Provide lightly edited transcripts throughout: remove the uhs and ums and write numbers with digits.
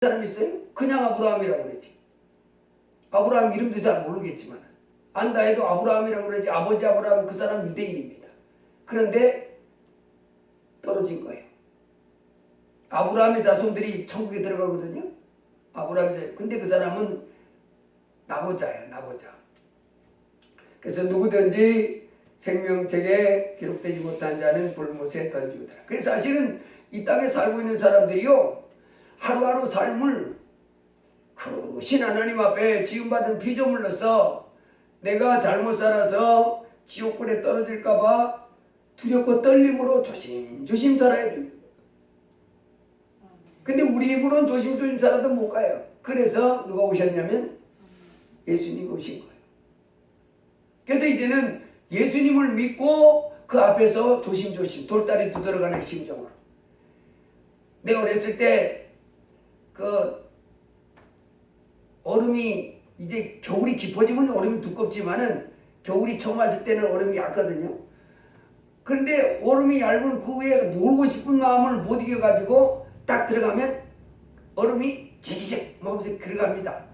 사람 있어요? 그냥 아브라함이라고 그러지. 아브라함 이름도 잘 모르겠지만 안다 해도 아브라함이라고 그러지. 아버지 아브라함 그 사람 유대인입니다. 그런데 떨어진 거예요. 아브라함의 자손들이 천국에 들어가거든요. 아브라함 근데 그 사람은 나보자예요. 나보자. 그래서 누구든지 생명책에 기록되지 못한 자는 불못에 던지우더라. 그래서 사실은 이 땅에 살고 있는 사람들이요, 하루하루 삶을 그 신 하나님 앞에 지음받은 피조물로서 내가 잘못 살아서 지옥불에 떨어질까봐 두렵고 떨림으로 조심조심 살아야 됩니다. 근데 우리 입으로는 조심조심 살아도 못 가요. 그래서 누가 오셨냐면 예수님이 오신 거예요. 그래서 이제는 예수님을 믿고 그 앞에서 조심조심 돌다리 두드러가는 심정으로. 내가 어렸을 때 그 얼음이 이제 겨울이 깊어지면 얼음이 두껍지만은 겨울이 처음 왔을 때는 얼음이 얇거든요. 그런데 얼음이 얇은 그 위에 놀고 싶은 마음을 못 이겨가지고 딱 들어가면 얼음이 지지직 하면서 들어갑니다.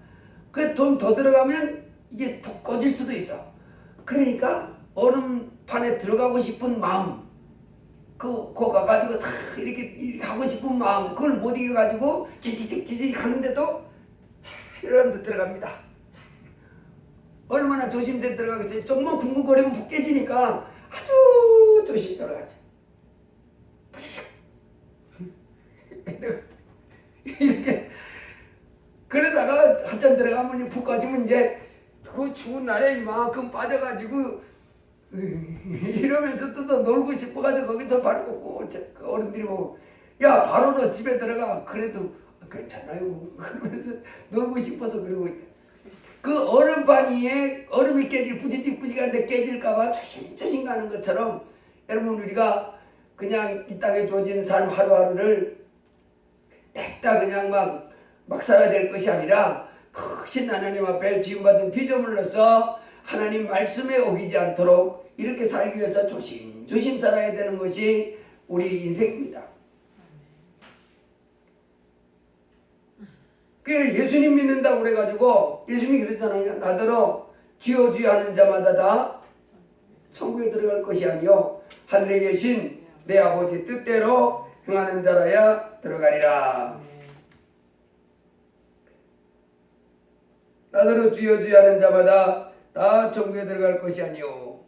그래서 좀 더 들어가면 이게 푹 꺼질 수도 있어. 그러니까 얼음판에 들어가고 싶은 마음, 거 가가지고 이렇게 하고 싶은 마음, 그걸 못 이겨가지고 지지직 하는데도 이러면서 들어갑니다. 얼마나 조심스레 들어가겠어요. 조금만 쿵쿵거리면 푹 깨지니까 아주 조심 들어가죠. 이렇게 그러다가 한참 들어가면 푹 꺼지면 이제 그 추운 날에 이만큼 빠져가지고 이러면서 또 놀고 싶어가지고 거기서 발 꽂고 어른들이 보고 야 바로 너 집에 들어가. 그래도 괜찮아요 그러면서 놀고 싶어서 그러고 있다. 그 얼음판 위에 얼음이 부지직한데 깨질까봐 조심조심 가는 것처럼 여러분 우리가 그냥 이 땅에 주어진 삶 하루하루를 냅다 그냥 막 살아야 될 것이 아니라 크신 하나님 앞에 지음받은 피조물로서 하나님 말씀에 어기지 않도록 이렇게 살기 위해서 조심조심 살아야 되는 것이 우리 인생입니다. 예수님 믿는다고 그래가지고 예수님이 그랬잖아요. 나더러 주여 주여 하는 자마다 다 천국에 들어갈 것이 아니요 하늘에 계신 내 아버지 뜻대로 행하는 자라야 들어가리라. 나더러 주여 주여 하는 자마다 다 천국에 들어갈 것이 아니요.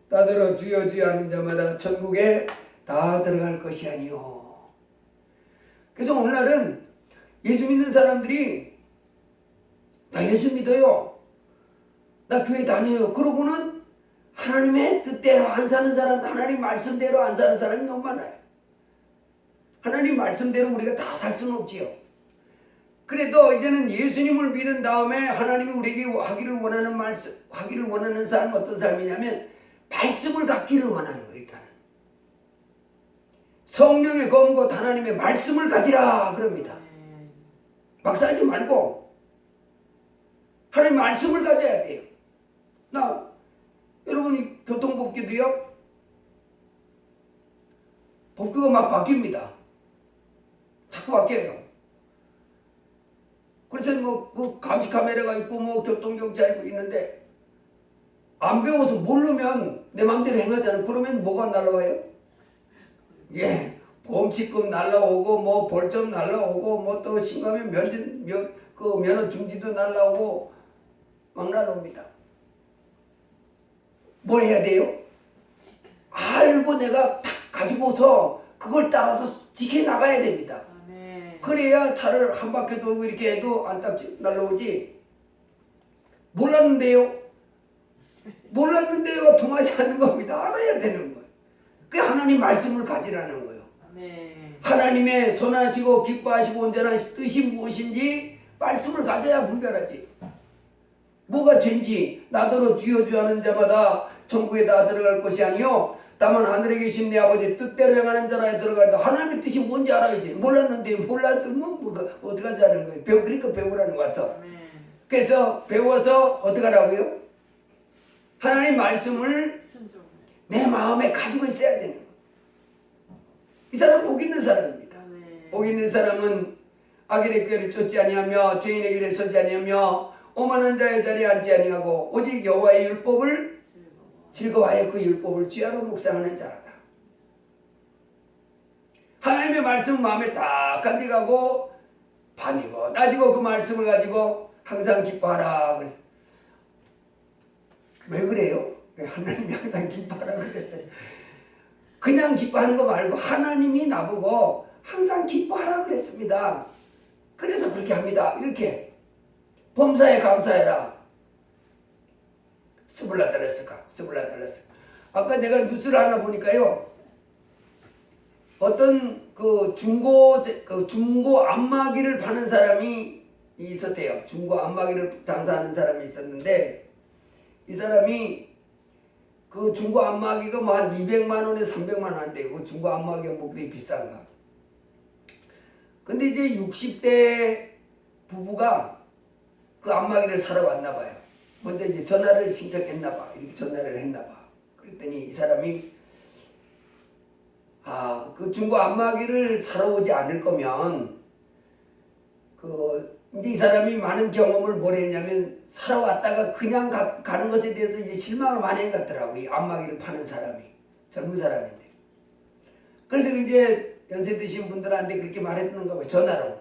나더러 주여 주여 하는 자마다 천국에 다 들어갈 것이 아니요. 그래서 오늘날은 예수 믿는 사람들이 나 예수 믿어요, 나 교회 다녀요, 그러고는 하나님의 뜻대로 안 사는 사람, 하나님 말씀대로 안 사는 사람이 너무 많아요. 하나님 말씀대로 우리가 다 살 수는 없지요. 그래도 이제는 예수님을 믿은 다음에 하나님이 우리에게 하기를 원하는 삶 어떤 삶이냐면 말씀을 갖기를 원하는 거예요. 일단은 성령의 검과 하나님의 말씀을 가지라 그럽니다. 막 살지 말고 하나님 말씀을 가져야 돼요. 여러분이 교통법규도요, 법규가 막 바뀝니다. 자꾸 바뀌어요. 그래서 그 감시 카메라가 있고 교통경찰이 있고 있는데 안 배워서 모르면 내 마음대로 행하잖아요. 그러면 뭐가 날라와요? 예, 보험칙금 날라오고 벌점 날라오고 또 신고하면 면허 중지도 날라오고 막 날라옵니다. 뭐 해야 돼요? 알고 내가 탁 가지고서 그걸 따라서 지켜나가야 됩니다. 그래야 차를 한 바퀴 돌고 이렇게 해도 안 딱 날라오지. 몰랐는데요 통하지 않는 겁니다. 알아야 되는 거예요. 그 하나님 말씀을 가지라는 거예요. 하나님의 선하시고 기뻐하시고 온전한 뜻이 무엇인지 말씀을 가져야 분별하지. 뭐가 죄인지 나더러 주여 주여 하는 자마다 천국에 다 들어갈 것이 아니요 다만 하늘에 계신 내 아버지 뜻대로 행하는 자라에 들어가는데 하나님의 뜻이 뭔지 알아야지. 몰랐는데 몰랐으면 어떡하지 하는 거예요. 그러니까 배우라는 거 왔어. 그래서 배워서 어떡하라고요? 하나님 말씀을 내 마음에 가지고 있어야 되는 거예요. 이 사람은 복 있는 사람입니다. 복 있는 사람은 악인의 꾀를 쫓지 아니하며 죄인의 길에 서지 아니하며 오만한 자의 자리에 앉지 아니하고 오직 여호와의 율법을 즐거워하여 그 율법을 쥐하로 묵상하는 자라다. 하나님의 말씀 마음에 딱 간직하고 밤이고 낮이고 그 말씀을 가지고 항상 기뻐하라. 왜 그래요? 하나님이 항상 기뻐하라 그랬어요. 그냥 기뻐하는 거 말고 하나님이 나보고 항상 기뻐하라 그랬습니다. 그래서 그렇게 합니다. 이렇게 범사에 감사해라. 스불라달랬을까? 스불라달랬을까? 아까 내가 뉴스를 하나 보니까요. 어떤 그 중고 안마기를 파는 사람이 있었대요. 중고 안마기를 장사하는 사람이 있었는데 이 사람이 그 중고 안마기가 뭐 한 200만 원에 300만 원 한대요. 그 중고 안마기가 뭐 그렇게 비싼가. 근데 이제 60대 부부가 그 안마기를 사러 왔나 봐요. 먼저 이제 전화를 신청했나 봐. 이렇게 전화를 했나 봐. 그랬더니 이 사람이 그 중고 안마기를 사러 오지 않을 거면 이제 이 사람이 많은 경험을 뭘 했냐면 사러 왔다가 그냥 가는 것에 대해서 이제 실망을 많이 한 것 같더라고. 이 안마기를 파는 사람이 젊은 사람인데. 그래서 이제 연세 드신 분들한테 그렇게 말했는가 봐요. 전화로.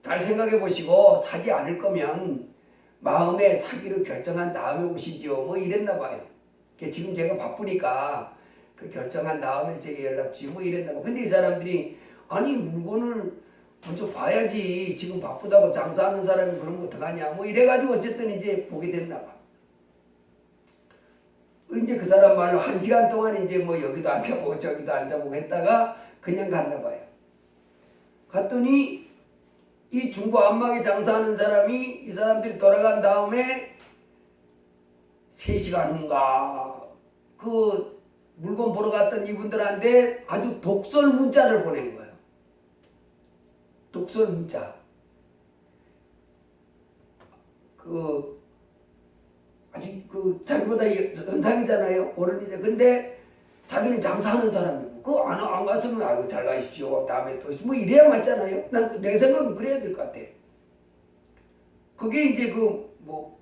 잘 생각해 보시고 사지 않을 거면 마음에 사기로 결정한 다음에 오시지요. 뭐 이랬나 봐요. 지금 제가 바쁘니까 그 결정한 다음에 제게 연락 주지 뭐 이랬나 봐요. 근데 이 사람들이 아니 물건을 먼저 봐야지. 지금 바쁘다고 장사하는 사람이 그런 거 어떡하냐. 뭐 이래가지고 어쨌든 이제 보게 됐나 봐. 이제 그 사람 말로 1시간 동안 이제 뭐 여기도 앉아보고 저기도 앉아보고 했다가 그냥 갔나 봐요. 갔더니 이 중고 안마기 장사하는 사람이 이 사람들이 돌아간 다음에 3시간 후인가 그 물건 보러 갔던 이분들한테 아주 독설 문자를 보낸 거예요. 독설 문자. 아주 자기보다 연상이잖아요. 어른이죠. 근데 자기는 장사하는 사람이고 그거 안 갔으면 아이고 잘 가십시오. 다음에 또 뭐 이래야 맞잖아요. 난 내 생각은 그래야 될 것 같아. 그게 이제 뭐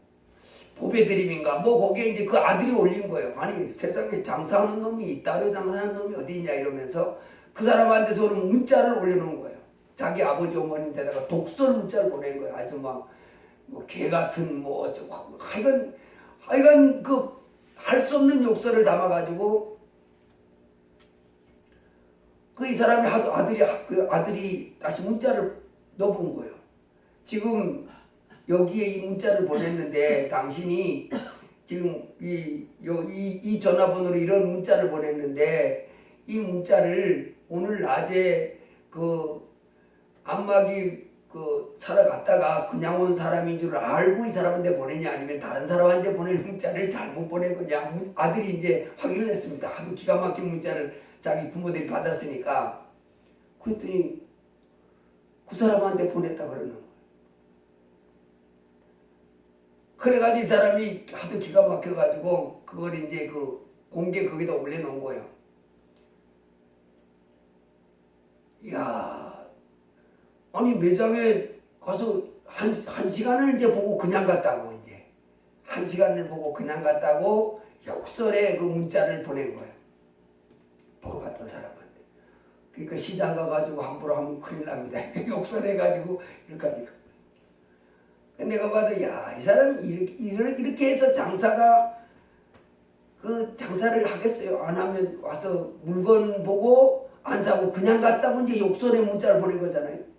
보배 드림인가 뭐 거기에 이제 그 아들이 올린 거예요. 아니 세상에 장사하는 놈이 있다로 장사하는 놈이 어디 있냐 이러면서 그 사람한테서 오는 문자를 올려놓은 거예요. 자기 아버지 어머니한테다가 독설 문자를 보낸 거예요. 아주 뭐 개 같은 뭐 어쩌고 하여간 그 할 수 없는 욕설을 담아가지고 이 사람이 아들이 다시 문자를 넣어본 거예요. 지금 여기에 이 문자를 보냈는데 당신이 지금 이 전화번호로 이런 문자를 보냈는데 이 문자를 오늘 낮에 안마기 사러 갔다가 그냥 온 사람인 줄 알고 이 사람한테 보내냐 아니면 다른 사람한테 보낼 문자를 잘못 보낸 거냐. 아들이 이제 확인을 했습니다. 하도 기가 막힌 문자를 자기 부모들이 받았으니까. 그랬더니 그 사람한테 보냈다 그러는 거예요. 그래가지고 이 사람이 하도 기가 막혀가지고 그걸 이제 공개 거기다 올려놓은 거예요. 이야, 아니 매장에 가서 한 시간을 이제 보고 그냥 갔다고 이제 1시간을 보고 그냥 갔다고 역설의 그 문자를 보낸 거예요. 보러 갔던 사람한테. 그러니까 시장 가가지고 함부로 하면 큰일 납니다. 욕설해가지고 이렇게 하니까. 내가 봐도 야, 이 사람이 이렇게 해서 장사가 장사를 하겠어요. 안 하면 와서 물건 보고 안 사고 그냥 갔다고 이제 욕설의 문자를 보낸 거잖아요.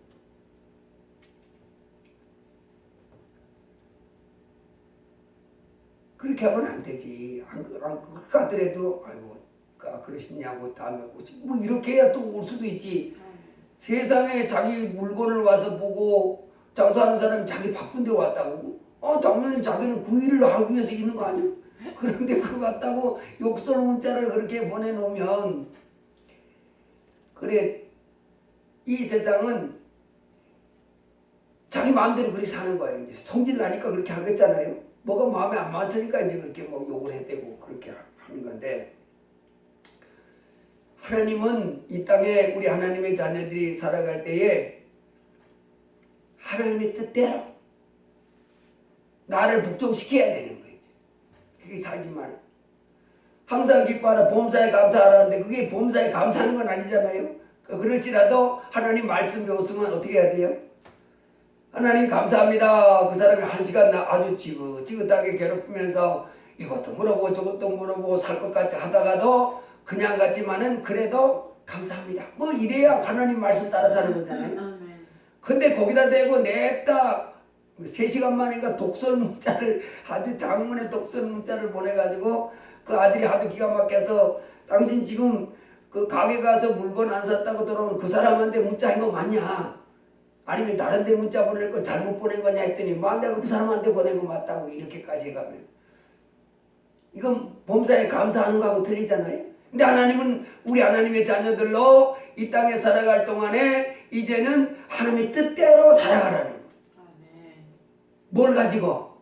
그렇게 하면 안 되지. 그렇게 하더라도 아이고 그러시냐고 다음에 오시 뭐 이렇게 해야 또 올 수도 있지. 세상에 자기 물건을 와서 보고 장사하는 사람이 자기 바쁜데 왔다고? 당연히 자기는 그 일을 하기 위해서 있는 거 아니야? 그런데 그거 갖다고 욕설 문자를 그렇게 보내놓으면, 그래, 이 세상은 자기 마음대로 그렇게 사는 거예요. 이제 성질 나니까 그렇게 하겠잖아요. 뭐가 마음에 안 맞으니까 이제 그렇게 뭐 욕을 해대고 그렇게 하는 건데, 하나님은 이 땅에 우리 하나님의 자녀들이 살아갈 때에 하나님의 뜻대로 나를 복종시켜야 되는 거예요. 그게 살지만 항상 기뻐하라 범사에 감사하라는데 그게 범사에 감사하는 건 아니잖아요. 그럴지라도 하나님 말씀 배웠으면 어떻게 해야 돼요? 하나님 감사합니다. 그 사람이 1시간 아주 지긋지긋하게 괴롭히면서 이것도 물어보고 저것도 물어보고 살 것 같이 하다가도 그냥 같지만은 그래도 감사합니다. 뭐 이래야 하나님 말씀 따라 사는 거잖아요. 근데 거기다 대고 냅다 3시간 만인가 독설 문자를, 아주 장문의 독설 문자를 보내가지고 그 아들이 하도 기가 막혀서 당신 지금 그 가게 가서 물건 안 샀다고 들어온 그 사람한테 문자한 거 맞냐? 아니면 다른 데 문자 보낼 거 잘못 보낸 거냐 했더니 내가 그 사람한테 보낸 거 맞다고 이렇게까지 해가면 이건 범사에 감사하는 거하고 틀리잖아요. 근데 하나님은 우리 하나님의 자녀들로 이 땅에 살아갈 동안에 이제는 하나님의 뜻대로 살아가라는 거예요. 뭘 가지고?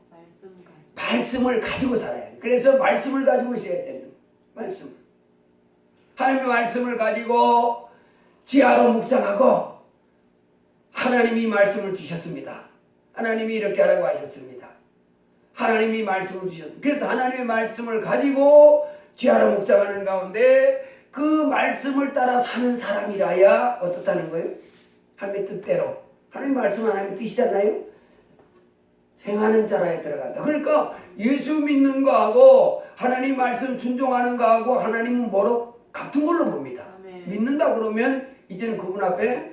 말씀을 가지고 살아야 해요. 그래서 말씀을 가지고 있어야 되는 거예요. 말씀. 하나님의 말씀을 가지고 지하로 묵상하고 하나님이 말씀을 주셨습니다. 하나님이 이렇게 하라고 하셨습니다. 하나님이 말씀을 주셨습니다. 그래서 하나님의 말씀을 가지고 지하로 묵상하는 가운데 그 말씀을 따라 사는 사람이라야 어떻다는 거예요? 하나님의 뜻대로. 하나님 말씀은 하나님의 뜻이잖아요. 행하는 자라에 들어간다. 그러니까 예수 믿는 거하고 하나님 말씀 순종하는 거하고 하나님은 뭐로? 같은 걸로 봅니다. 아멘. 믿는다 그러면 이제는 그분 앞에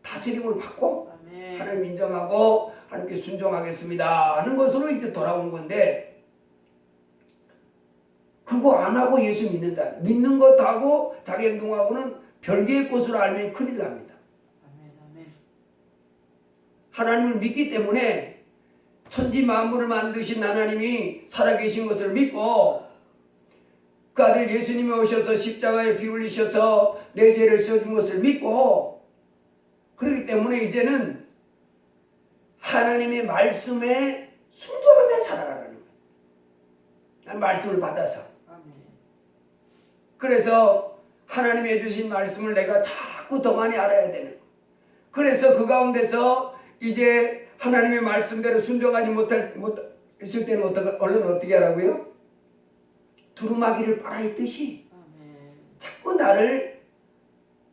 다스림을 받고 아멘. 하나님 인정하고 하나님께 순종하겠습니다 하는 것으로 이제 돌아온 건데, 그거 안 하고 예수 믿는다. 믿는 것하고 자기 행동하고는 별개의 것으로 알면 큰일 납니다. 아멘. 하나님을 믿기 때문에 천지 만물을 만드신 하나님이 살아계신 것을 믿고 그 아들 예수님이 오셔서 십자가에 피 흘리셔서 내 죄를 씌워준 것을 믿고, 그렇기 때문에 이제는 하나님의 말씀에 순종하며 살아가라는 거예요. 말씀을 받아서. 그래서 하나님이 해주신 말씀을 내가 자꾸 더 많이 알아야 되는 거예요. 그래서 그 가운데서 이제 하나님의 말씀대로 순종하지 못했을 때는 얼른 어떻게 하라고요? 두루마기를 빨아입듯이 자꾸 나를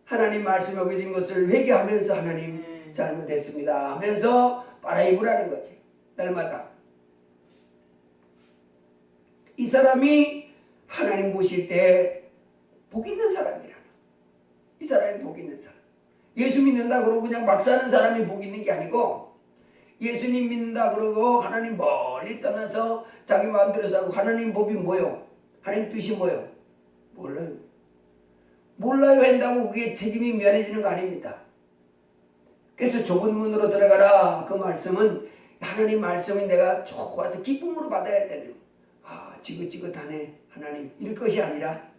하나님 말씀에 어겨진 것을 회개하면서 하나님 잘못했습니다 하면서 빨아입으라는 거지. 날마다. 이 사람이 하나님 보실 때 복 있는 사람이라는, 이 사람이 복 있는 사람. 예수 믿는다 그러고 그냥 막 사는 사람이 복 있는 게 아니고, 예수님 믿는다 그러고 하나님 멀리 떠나서 자기 마음대로 살고 하나님 법이 뭐요? 하나님 뜻이 뭐요? 몰라요. 몰라요 한다고 그게 책임이 면해지는 거 아닙니다. 그래서 좁은 문으로 들어가라. 그 말씀은 하나님 말씀이 내가 좋아서 기쁨으로 받아야 되는, 지긋지긋하네 하나님 이럴 것이 아니라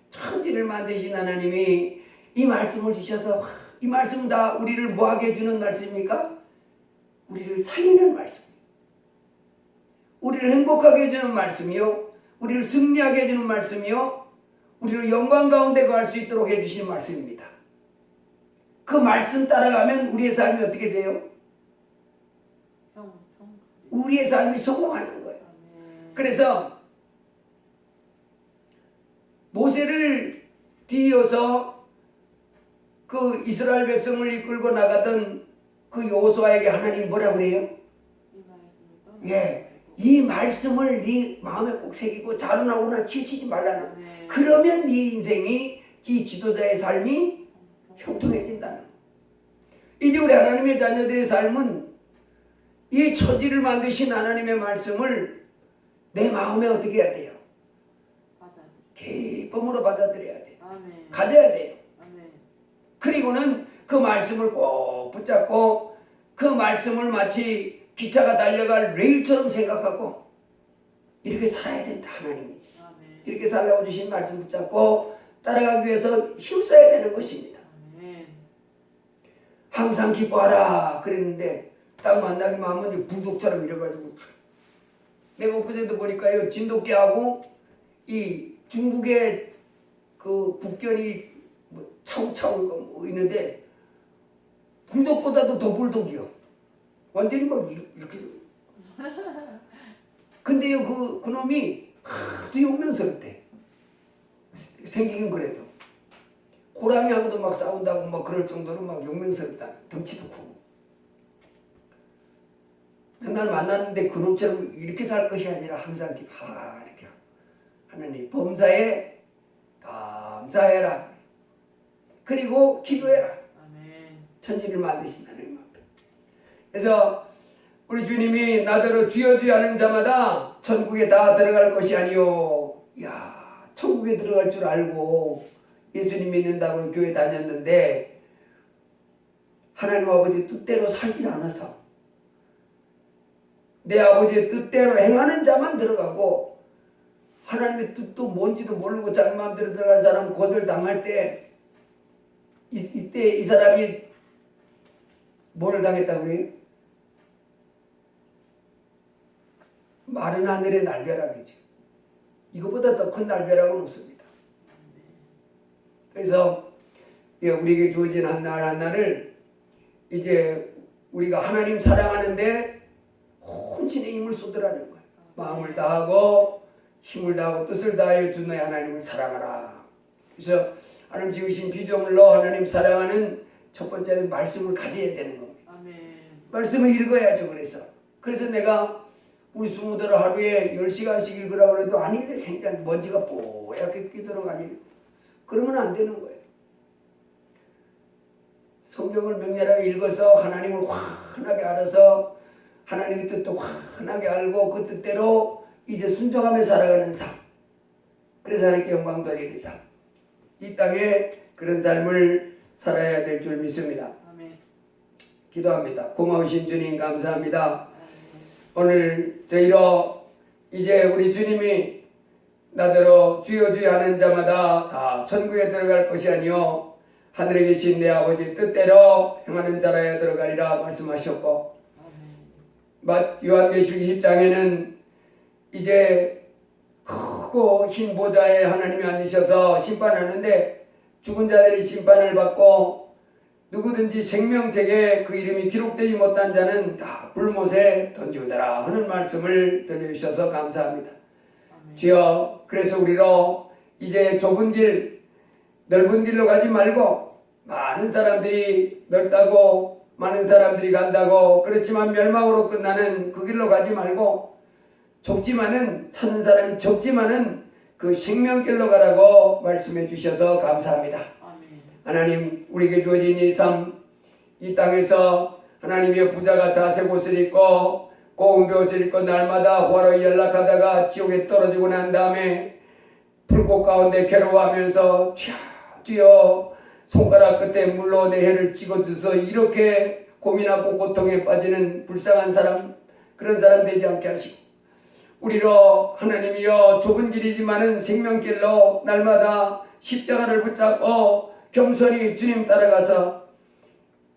천지를 만드신 하나님이 이 말씀을 주셔서 이 말씀은 다 우리를 뭐하게 해주는 말씀입니까? 우리를 살리는 말씀, 우리를 행복하게 해주는 말씀이요, 우리를 승리하게 해주는 말씀이요, 우리를 영광 가운데 거할 수 있도록 해주신 말씀입니다. 그 말씀 따라가면 우리의 삶이 어떻게 돼요? 우리의 삶이 성공하는 거예요. 그래서 모세를 뒤이어서 그 이스라엘 백성을 이끌고 나가던 그 여호수아에게 하나님 뭐라 그래요? 이 말씀을 네 마음에 꼭 새기고 자루나오나 치우치지 말라는. 그러면 네 인생이, 이 지도자의 삶이 형통해진다는. 이제 우리 하나님의 자녀들의 삶은 이 천지를 만드신 하나님의 말씀을 내 마음에 어떻게 해야 돼요? 기쁨으로 받아들여야 돼요. 아멘. 가져야 돼요. 아멘. 그리고는 그 말씀을 꼭 붙잡고 그 말씀을 마치 기차가 달려갈 레일처럼 생각하고 이렇게 살아야 된다 하나님이지. 이렇게 살라고 주신 말씀 붙잡고 따라가기 위해서 힘써야 되는 것입니다. 항상 기뻐하라 그랬는데 딱 만나기만 하면 이제 불독처럼 이래가지고 내가 엊그제도 보니까요 진돗개하고 이 중국의 그 북견이 뭐 차우차우 뭐 있는데 불독보다도 더 불독이요. 완전히 막 이렇게. 근데요 그놈이 아주 용맹스럽대. 생기긴 그래도. 호랑이하고도 막 싸운다고 막 그럴 정도로 막 용맹스럽다. 덩치도 크고. 맨날 만났는데 그놈처럼 이렇게 살 것이 아니라 항상 이렇게 하나님 범사에 감사해라. 그리고 기도해라. 천지를 만드신 하나님 앞에. 그래서 우리 주님이 나더러 주여 주여 하는 자마다 천국에 다 들어갈 것이 아니요. 야, 천국에 들어갈 줄 알고 예수님 믿는다고 교회 다녔는데 하나님 아버지 뜻대로 살지 않아서 내 아버지의 뜻대로 행하는 자만 들어가고 하나님의 뜻도 뭔지도 모르고 자기 마음대로 들어간 사람 거절당할 때 이때 이 사람이 뭐를 당했다고 그래요? 마른 하늘의 날벼락이죠. 이거보다 더 큰 날벼락은 없습니다. 그래서 우리에게 주어진 한날 한날을 이제 우리가 하나님 사랑하는데 혼신의 힘을 쏟으라는 거예요. 마음을 다하고 힘을 다하고 뜻을 다하여 주 너의 하나님을 사랑하라. 그래서 하나님 지으신 피조물로 하나님 사랑하는 첫 번째는 말씀을 가져야 되는 겁니다. 말씀을 읽어야죠. 그래서 내가 우리 수모대로 하루에 10시간씩 읽으라고 해도 안 읽래. 생전 먼지가 뽀얗게 끼도록 안 읽고. 그러면 안 되는 거예요. 성경을 맹렬하게 읽어서 하나님을 환하게 알아서 하나님의 뜻도 환하게 알고 그 뜻대로 이제 순종하며 살아가는 삶. 그래서 하나님께 영광 돌리는 삶. 이 땅에 그런 삶을 살아야 될 줄 믿습니다. 아멘. 기도합니다. 고마우신 주님 감사합니다. 오늘 저희로 이제 우리 주님이 나더러 주여 주여 하는 자마다 다 천국에 들어갈 것이 아니요 하늘에 계신 내 아버지 뜻대로 행하는 자라야 들어가리라 말씀하셨고 요한계시록 10장에는 이제 크고 흰 보좌에 하나님이 앉으셔서 심판하는데 죽은 자들이 심판을 받고 누구든지 생명책에 그 이름이 기록되지 못한 자는 다 불못에 던지우더라 하는 말씀을 들려주셔서 감사합니다. 주여, 그래서 우리로 이제 좁은 길, 넓은 길로 가지 말고 많은 사람들이 넓다고 많은 사람들이 간다고 그렇지만 멸망으로 끝나는 그 길로 가지 말고 좁지만은 찾는 사람이 적지만은 그 생명길로 가라고 말씀해 주셔서 감사합니다. 하나님, 우리에게 주어진 이 삶, 이 땅에서 하나님의 부자가 자색 옷을 입고 고운 옷을 입고 날마다 호화로이 연락하다가 지옥에 떨어지고 난 다음에 불꽃 가운데 괴로워하면서 주여 손가락 끝에 물로 내 혀를 찍어줘서 이렇게 고민하고 고통에 빠지는 불쌍한 사람, 그런 사람 되지 않게 하시고 우리로 하나님이여 좁은 길이지만은 생명길로 날마다 십자가를 붙잡고 겸손히 주님 따라가서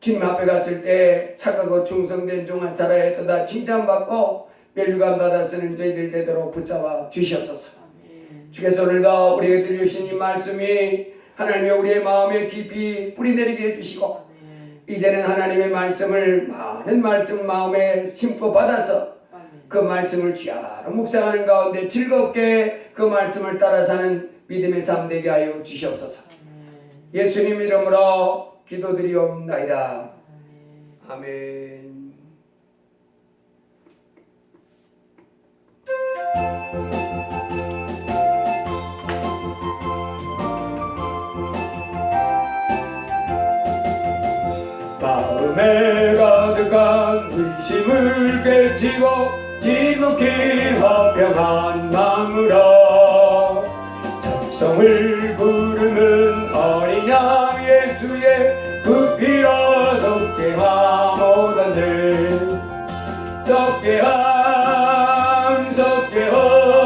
주님 앞에 갔을 때 착하고 충성된 종아 자라야 또다 칭찬받고 멸류관 받아 쓰는 저희들 되도록 붙잡아 주시옵소서. 주께서 오늘도 우리에게 들려주신 이 말씀이 하나님의 우리의 마음에 깊이 뿌리내리게 해주시고 이제는 하나님의 말씀을 많은 말씀 마음에 심고 받아서 그 말씀을 주야로 묵상하는 가운데 즐겁게 그 말씀을 따라 사는 믿음의 삶 되게 하여 주시옵소서. 예수님 이름으로 기도드리옵나이다. 아멘. 마음에 가득한 의심을 깨치고 지극히 화평한 마음으로 찬송을 부르는 어린 양 예수의 그 피로 속죄함 모든 들 속죄함 속죄함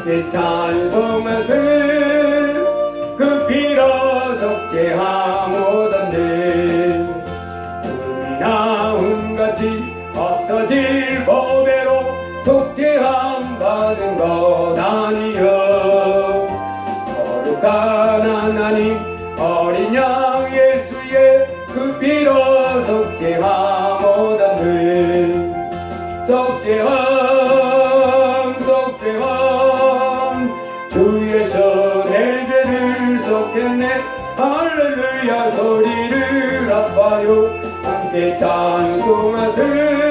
함께 찬송하세 그 피로 속죄함 얻었네 금이나 은같이 없어질 보배로 속죄함 받은 것 아니여 거룩한 하나님 어린 양 예수의 그 피로 속죄함 얻었네 속죄함 속죄함 주에서 내 죄를 속했네 할렐루야 소리를 아파요 함께 찬송하세